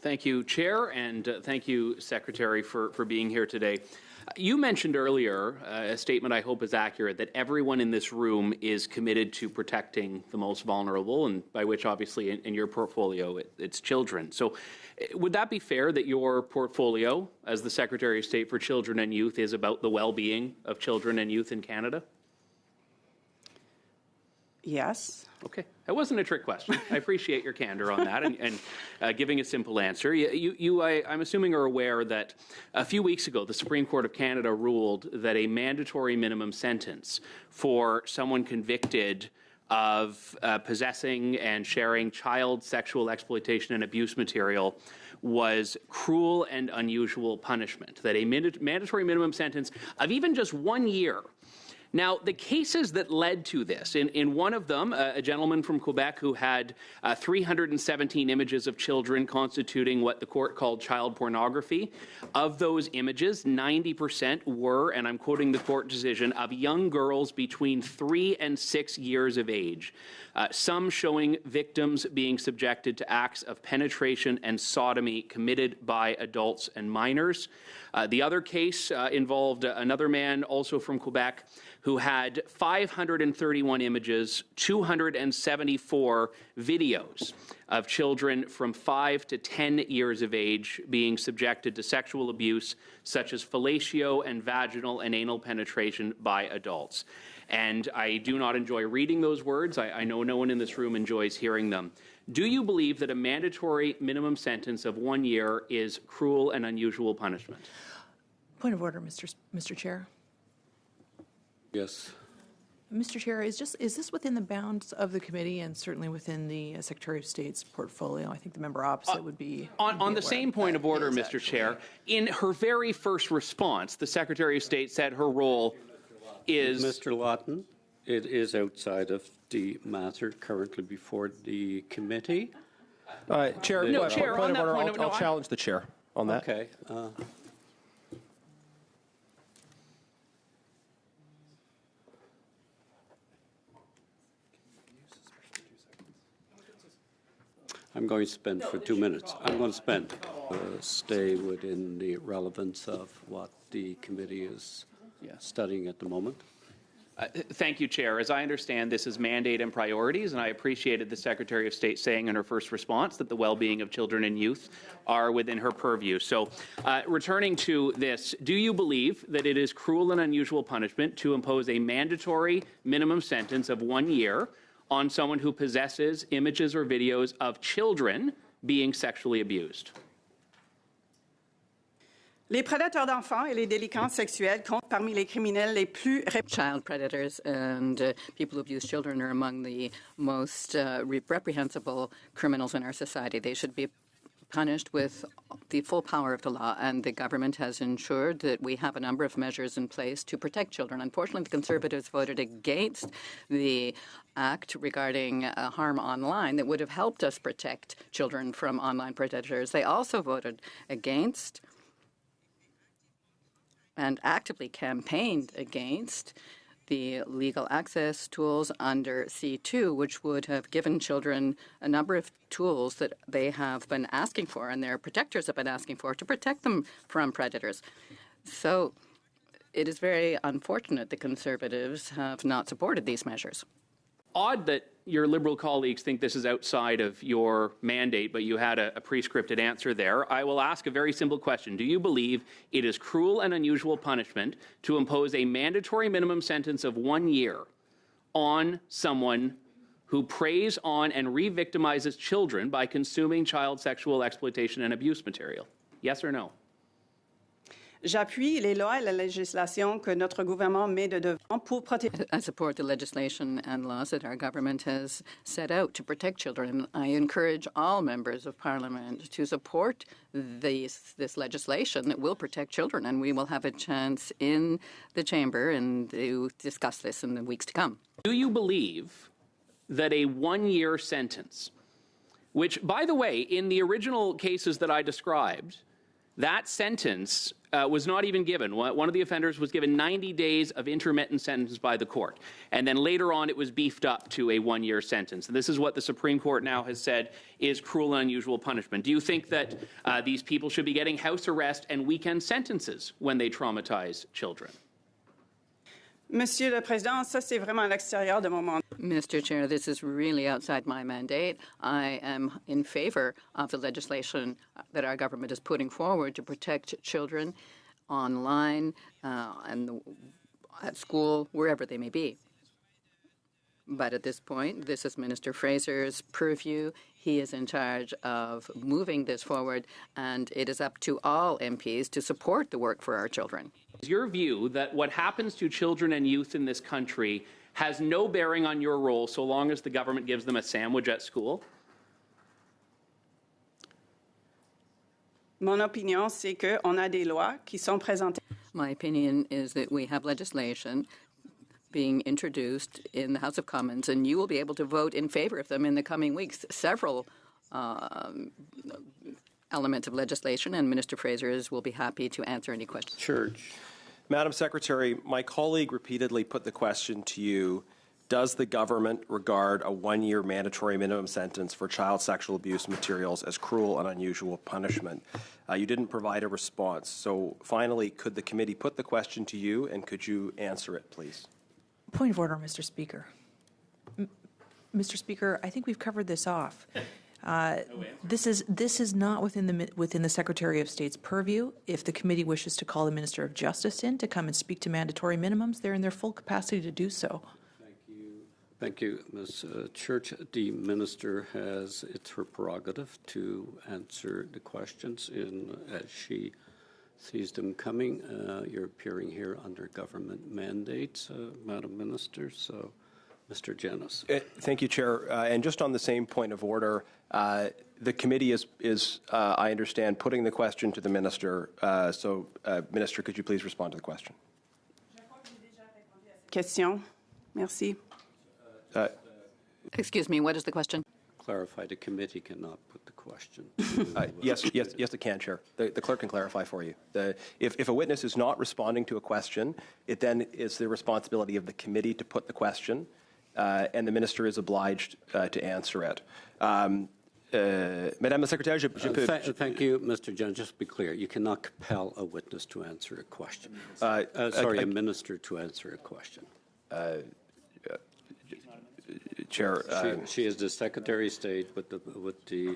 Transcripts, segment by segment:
Thank you, Chair, and thank you, Secretary, for being here today. You mentioned earlier a statement I hope is accurate, that everyone in this room is committed to protecting the most vulnerable, and by which obviously in your portfolio it's children. So would that be fair that your portfolio as the Secretary of State for Children and Youth is about the well-being of children and youth in Canada? Yes. Okay. That wasn't a trick question. I appreciate your candor on that and giving a simple answer. I'm assuming are aware that a few weeks ago, the Supreme Court of Canada ruled that a mandatory minimum sentence for someone convicted of possessing and sharing child sexual exploitation and abuse material was cruel and unusual punishment, that a mandatory minimum sentence of even just 1 year. Now, the cases that led to this, in one of them, a gentleman from Quebec who had 317 images of children constituting what the court called child pornography. Of those images, 90% were, and I'm quoting the court decision, of young girls between 3 and 6 years of age, some showing victims being subjected to acts of penetration and sodomy committed by adults and minors. The other case involved another man, also from Quebec, who had 531 images, 274 videos of children from 5 to 10 years of age being subjected to sexual abuse, such as fellatio and vaginal and anal penetration by adults. And I do not enjoy reading those words. I know no one in this room enjoys hearing them. Do you believe that a mandatory minimum sentence of 1 year is cruel and unusual punishment? Point of order, Mr. Chair. Yes. Mr. Chair, is this within the bounds of the committee and certainly within the Secretary of State's portfolio? I think the member opposite would be on the same point of order, Mr. Chair. In her very first response, the Secretary of State said her role is... Mr. Lawton, it is outside of the matter currently before the committee. Chair, no, Chair, point on of that order, point, I'll challenge the Chair on that. Okay. I'm going to spend for 2 minutes. I'm going to stay within the relevance of what the committee is studying at the moment. Thank you, Chair. As I understand, this is mandate and priorities, and I appreciated the Secretary of State saying in her first response that the well-being of children and youth are within her purview. So, returning to this, do you believe that it is cruel and unusual punishment to impose a mandatory minimum sentence of 1 year on someone who possesses images or videos of children being sexually abused? Les prédateurs d'enfants et les délinquants sexuels comptent parmi les criminels les plus... Child predators and people who abuse children are among the most reprehensible criminals in our society. They should be punished with the full power of the law, and the government has ensured that we have a number of measures in place to protect children. Unfortunately, the Conservatives voted against the act regarding harm online that would have helped us protect children from online predators. They also voted against and actively campaigned against the legal access tools under C2, which would have given children a number of tools that they have been asking for and their protectors have been asking for to protect them from predators. So it is very unfortunate the Conservatives have not supported these measures. Odd that your Liberal colleagues think this is outside of your mandate, but you had a pre-scripted answer there. I will ask a very simple question. Do you believe it is cruel and unusual punishment to impose a mandatory minimum sentence of 1 year on someone who preys on and re-victimizes children by consuming child sexual exploitation and abuse material? Yes or no? J'appuie les lois et la législation que notre gouvernement met de devant pour protéger. I support the legislation and laws that our government has set out to protect children. I encourage all members of Parliament to support this legislation that will protect children, and we will have a chance in the chamber and to discuss this in the weeks to come. Do you believe that a 1 year sentence, which, by the way, in the original cases that I described, that sentence was not even given. One of the offenders was given 90 days of intermittent sentence by the court. And then later on, it was beefed up to a 1-year sentence. And this is what the Supreme Court now has said is cruel and unusual punishment. Do you think that these people should be getting house arrest and weekend sentences when they traumatize children? Monsieur le Président, ça, c'est vraiment à l'extérieur de mon mandat. Mr. Chair, this is really outside my mandate. I am in favor of the legislation that our government is putting forward to protect children online and at school, wherever they may be. But at this point, this is Minister Fraser's purview. He is in charge of moving this forward, and it is up to all MPs to support the work for our children. Is your view that what happens to children and youth in this country has no bearing on your role so long as the government gives them a sandwich at school? Mon opinion, c'est qu'on a des lois qui sont présentées. My opinion is that we have legislation being introduced in the House of Commons, and you will be able to vote in favor of them in the coming weeks. Several elements of legislation, and Minister Fraser will be happy to answer any questions. Church. Madam Secretary, my colleague repeatedly put the question to you, does the government regard a 1-year mandatory minimum sentence for child sexual abuse materials as cruel and unusual punishment? You didn't provide a response. So finally, could the committee put the question to you, and could you answer it, please? Point of order, Mr. Speaker. Mr. Speaker, I think we've covered this off. This is not within the Secretary of State's purview. If the committee wishes to call the Minister of Justice in to come and speak to mandatory minimums, they're in their full capacity to do so. Thank you, Ms. Church. The Minister it's her prerogative to answer the questions as she sees them coming. You're appearing here under government mandates, Madam Minister. So, Mr. Janis. Thank you, Chair. And just on the same point of order, the committee is I understand, putting the question to the Minister. Minister, could you please respond to the question? Question. Merci. Excuse me, what is the question? Clarify, the committee cannot put the question. Yes, it can, Chair. The clerk can clarify for you. If a witness is not responding to a question, it then is the responsibility of the committee to put the question, and the Minister is obliged to answer it. Madame la Secrétaire, Thank you, Mr. Janis. Just to be clear, you cannot compel a witness to answer a question. A minister to answer a question. Chair, she is the Secretary of State,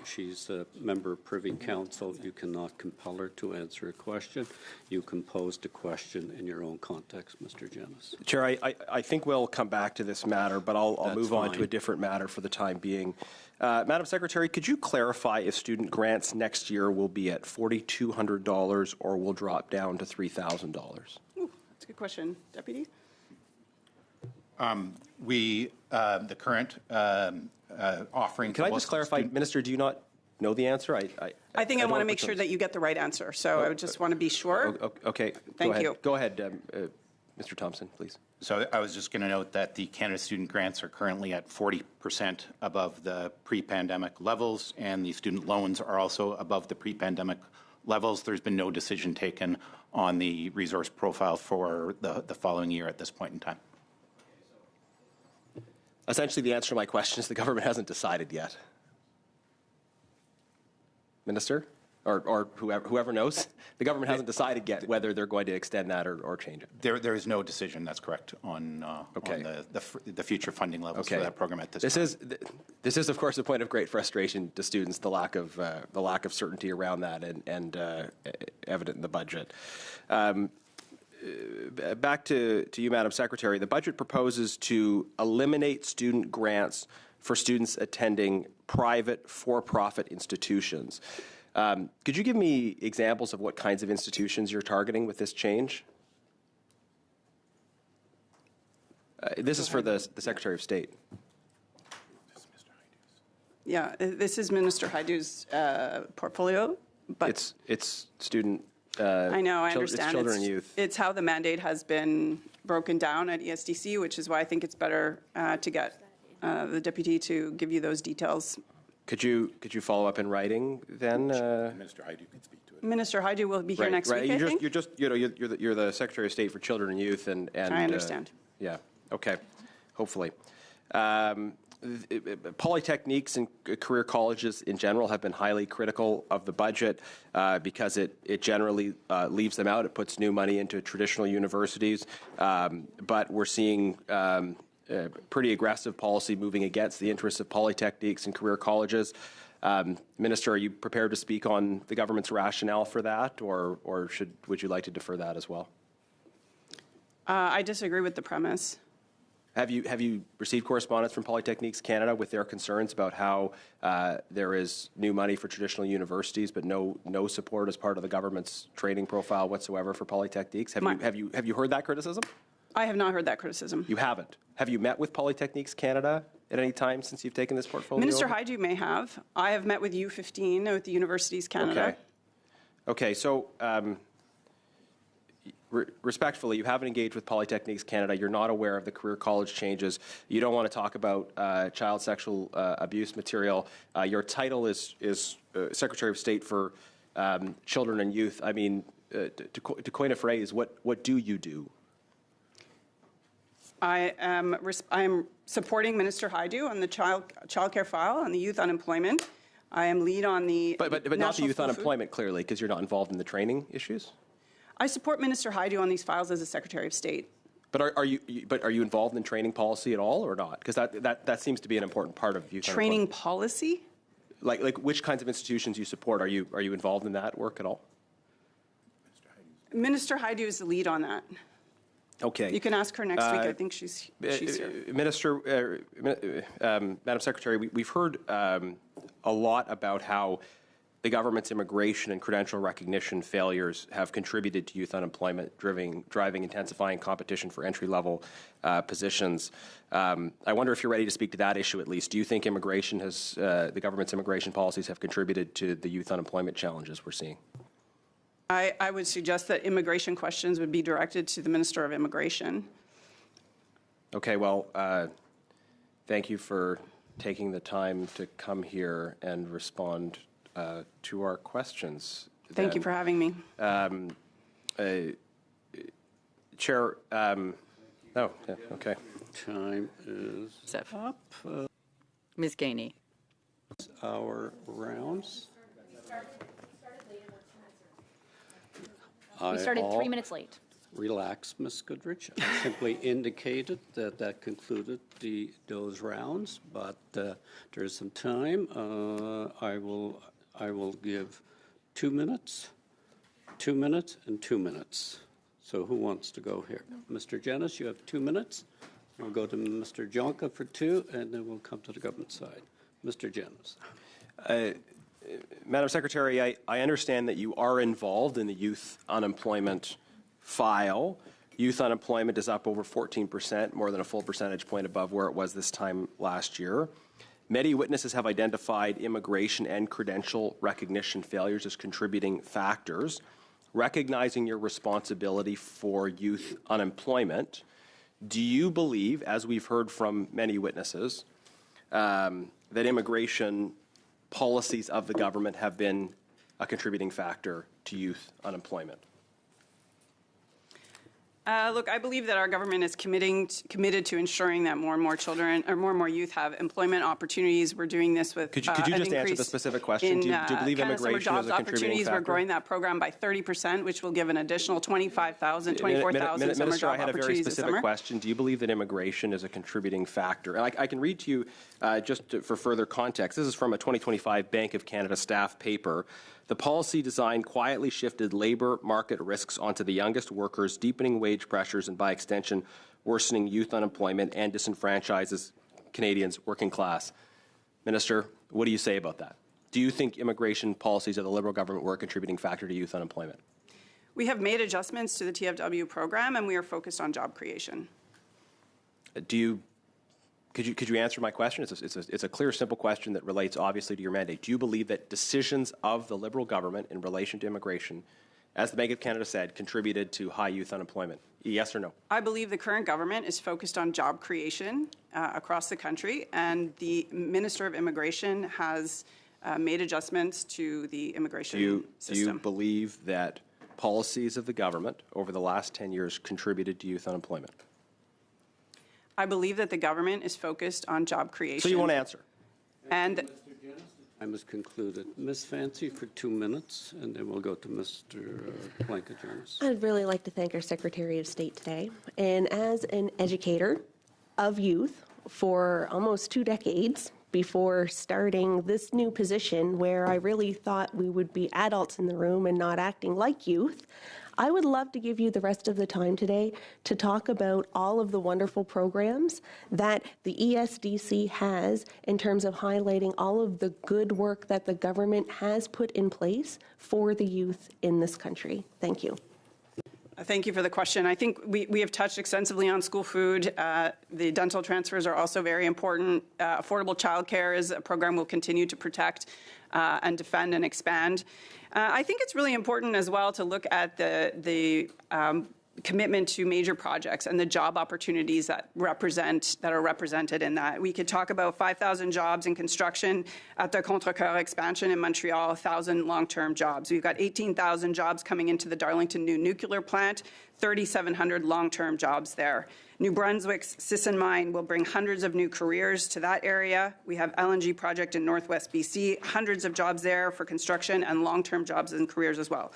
she's a member of Privy Council. You cannot compel her to answer a question. You can pose the question in your own context, Mr. Janis. Chair, I think we'll come back to this matter, but I'll move on to a different matter for the time being. Madam Secretary, could you clarify if student grants next year will be at $4,200 or will drop down to $3,000? That's a good question. Deputy? The current offering. Can I just clarify, Minister, do you not know the answer? I think I want to make sure that you get the right answer, so I would just want to be sure. Okay. Thank you. Go ahead, Mr. Thompson, please. So I was just going to note that the Canada student grants are currently at 40% above the pre-pandemic levels, and the student loans are also above the pre-pandemic levels. There's been no decision taken on the resource profile for the following year at this point in time. Essentially, the answer to my question is the government hasn't decided yet. Minister, or whoever knows, the government hasn't decided yet whether they're going to extend that or change it. There is no decision. That's correct on the future funding levels for that program at this time. This is, of course, a point of great frustration to students. The lack of certainty around that and evident in the budget. Back to you, Madam Secretary. The budget proposes to eliminate student grants for students attending private for-profit institutions. Could you give me examples of what kinds of institutions you're targeting with this change? This is for the Secretary of State. Yeah, this is Minister Hajdu's portfolio, but it's student. I know, I understand. It's children and youth. It's how the mandate has been broken down at ESDC, which is why I think it's better to get the deputy to give you those details Could you follow up in writing then? Minister Hyde, you can speak to it. Minister Hyde will be here next week, I think. You're the Secretary of State for Children and Youth, and I understand. Yeah. Okay. Hopefully. Polytechniques and career colleges in general have been highly critical of the budget because it generally leaves them out. It puts new money into traditional universities, but we're seeing pretty aggressive policy moving against the interests of polytechniques and career colleges. Minister, are you prepared to speak on the government's rationale for that, or would you like to defer that as well? I disagree with the premise. Have you received correspondence from Polytechniques Canada with their concerns about how there is new money for traditional universities, but no support as part of the government's training profile whatsoever for polytechniques? Have you heard that criticism? I have not heard that criticism. You haven't. Have you met with Polytechniques Canada at any time since you've taken this portfolio? Minister over? Hyde, you may have. I have met with U15 with the Universities Canada. Okay. So. Respectfully, you haven't engaged with Polytechniques Canada. You're not aware of the career college changes. You don't want to talk about child sexual abuse material. Your title is Secretary of State for Children and Youth. I mean, to coin a phrase, what do you do? I am supporting Minister Haidu on the child care file on the youth unemployment. I am lead on the but not the National youth School unemployment, clearly, because you're not involved in the training issues. I support Minister Haidu on these files as a Secretary of State. But are you involved in training policy at all, or not? Because that seems to be an important part of youth Training unemployment. policy? Like which kinds of institutions you support? Are you involved in that work at all? Minister Haidu is the lead on that. Okay. You can ask her next week. I think she's here. Minister, Madam Secretary, we've heard a lot about how the government's immigration and credential recognition failures have contributed to youth unemployment, driving intensifying competition for entry-level positions. I wonder if you're ready to speak to that issue at least. Do you think the government's immigration policies have contributed to the youth unemployment challenges we're seeing? I would suggest that immigration questions would be directed to the Minister of Immigration. Okay, well, thank you for taking the time to come here and respond to our questions. Thank you for having me. Chair, okay. Time is up. Ms. Gainey. Our rounds. We started 3 minutes late. Relax, Ms. Goodrich. I simply indicated that concluded those rounds, but there's some time. I will give 2 minutes, 2 minutes, and 2 minutes. So who wants to go here? Mr. Janice, you have 2 minutes. We'll go to Mr. Jonka for 2, and then we'll come to the government side. Mr. Janice. Madam Secretary, I understand that you are involved in the youth unemployment file. Youth unemployment is up over 14%, more than a full percentage point above where it was this time last year. Many witnesses have identified immigration and credential recognition failures as contributing factors. Recognizing your responsibility for youth unemployment, do you believe, as we've heard from many witnesses, that immigration policies of the government have been a contributing factor to youth unemployment? Look, I believe that our government is committed to ensuring that more and more children or more and more youth have employment opportunities. We're doing this with Could you just answer the specific question? Do you believe immigration is a contributing factor? We're growing that program by 30%, which will give an additional 24,000 summer job opportunities Minister, I had a very this specific summer. question. Do you believe that immigration is a contributing factor? And I can read to you for further context. This is from a 2025 Bank of Canada staff paper. The policy design quietly shifted labor market risks onto the youngest workers, deepening wage pressures and, by extension, worsening youth unemployment and disenfranchises Canadians' working class. Minister, what do you say about that? Do you think immigration policies of the Liberal government were a contributing factor to youth unemployment? We have made adjustments to the TFW program, and we are focused on job creation. Could you answer my question? It's a clear, simple question that relates obviously to your mandate. Do you believe that decisions of the Liberal government in relation to immigration as the Bank of Canada said, contributed to high youth unemployment? Yes or no? I believe the current government is focused on job creation across the country, and the Minister of Immigration has made adjustments to the immigration system. Do you believe that policies of the government over the last 10 years contributed to youth unemployment? I believe that the government is focused on job creation. So you want to answer? And Time is concluded. Ms. Fancy for 2 minutes, and then we'll go to Mr. Blanca-Jones. I'd really like to thank our Secretary of State today. And as an educator of youth for almost 2 decades before starting this new position where I really thought we would be adults in the room and not acting like youth, I would love to give you the rest of the time today to talk about all of the wonderful programs that the ESDC has in terms of highlighting all of the good work that the government has put in place for the youth in this country. Thank you. thank you for the question. I think we have touched extensively on school food. The dental transfers are also very important. Affordable childcare is a program we'll continue to protect and defend and expand. I think it's really important as well to look at the commitment to major projects and the job opportunities that are represented in that. We could talk about 5,000 jobs in construction at the Contrecoeur expansion in Montreal, 1,000 long-term jobs. We've got 18,000 jobs coming into the Darlington new nuclear plant, 3,700 long-term jobs there. New Brunswick's Sisson mine will bring hundreds of new careers to that area. We have LNG project in Northwest BC, hundreds of jobs there for construction and long-term jobs and careers as well.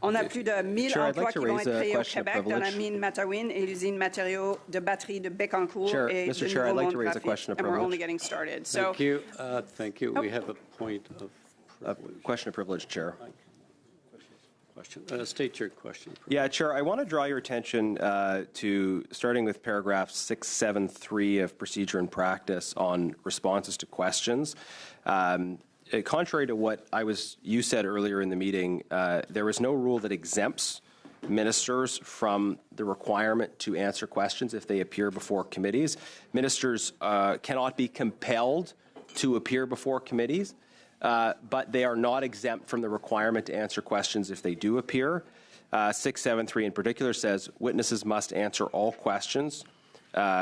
On a plus de 1,000 Chair, I'd emplois like to qui vont raise être a créés au question of Québec dans la privilege. mine Matawin et l'usine matériaux de batterie de Bécancour Chair, et Mr. de Chair, I'd like to Nouveau raise a Monde question of Trafic, and we're privilege. only getting started. So, Thank you. Thank you. We have a point of privilege. Question of privilege, Chair. Question. State your question. Yeah, Chair, I want to draw your attention to starting with paragraph 673 of Procedure and Practice on responses to questions. Contrary to what you said earlier in the meeting, there is no rule that exempts ministers from the requirement to answer questions if they appear before committees. Ministers cannot be compelled to appear before committees. But they are not exempt from the requirement to answer questions if they do appear. 673 in particular says witnesses must answer all questions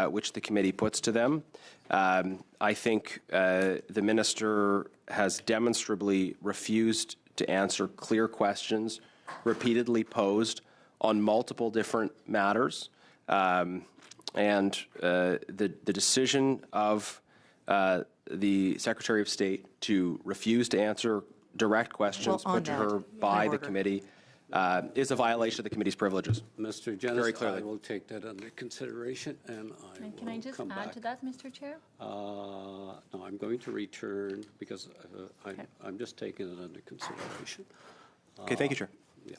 which the committee puts to them. I think the minister has demonstrably refused to answer clear questions repeatedly posed on multiple different matters. And the decision of the Secretary of State to refuse to answer direct questions Well, on put to that, her by the order. committee is a violation of the committee's privileges. Mr. Jennings, Very clearly. I will take that under consideration, and Can I just add to that, Mr. Chair? No, I'm going to return because I'm just taking it under consideration. Okay, thank you, Chair. Yeah.